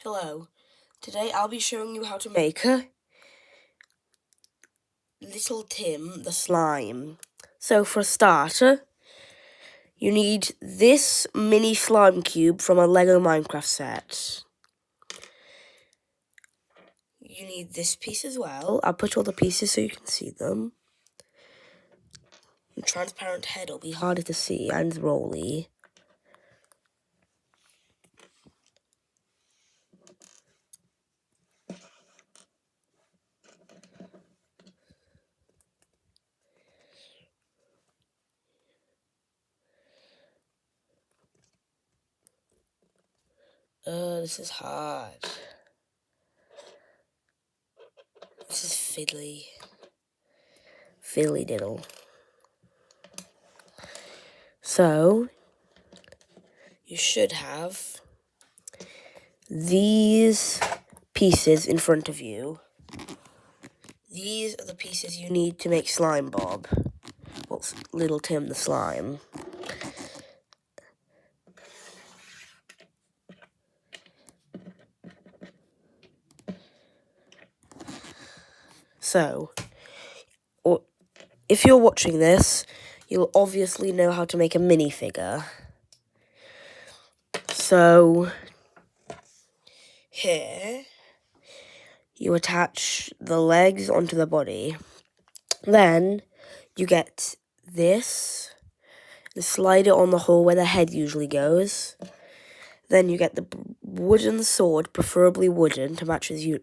Hello, today I'll be showing you how to make Little Tim the slime. So for a starter, you need this mini slime cube from a Lego Minecraft set. You need this piece as well. I'll put all the pieces so you can see them. The transparent head will be harder to see and rolly. This is hard. This is fiddly. Fiddly diddle. So, you should have these pieces in front of you. These are the pieces you need to make Slime Bob. Well, Little Tim the slime. So, if you're watching this, you'll obviously know how to make a minifigure. So, here, you attach the legs onto the body. Then, you get this, and slide it on the hole where the head usually goes. Then you get the wooden sword, preferably wooden, to match with you,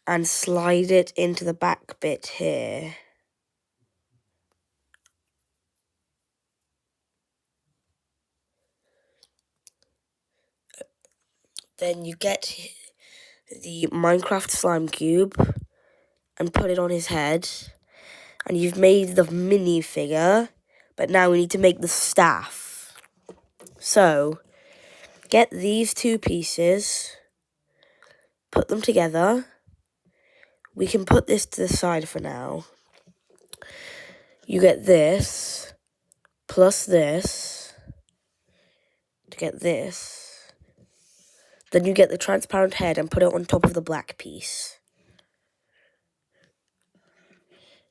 and slide it into the back bit here. Then you get the Minecraft slime cube and put it on his head. And you've made the minifigure, but now we need to make the staff. So, get these two pieces, put them together. We can put this to the side for now. You get this, plus this, to get this. Then you get the transparent head and put it on top of the black piece.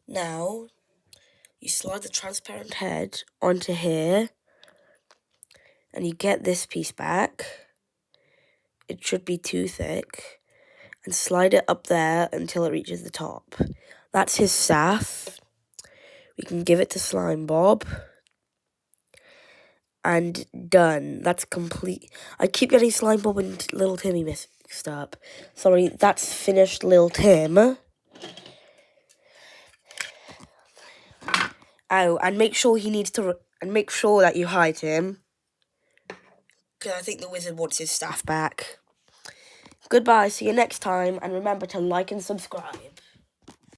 Now, you slide the transparent head onto here, and you get this piece back. It should be too thick, and slide it up there until it reaches the top. That's his staff. We can give it to Slime Bob. And done. That's complete. I keep getting Slime Bob and Little Timmy mixed up. Sorry, that's finished Little Tim. Oh, and make sure make sure that you hide him. Because I think the wizard wants his staff back. Goodbye, see you next time, and remember to like and subscribe.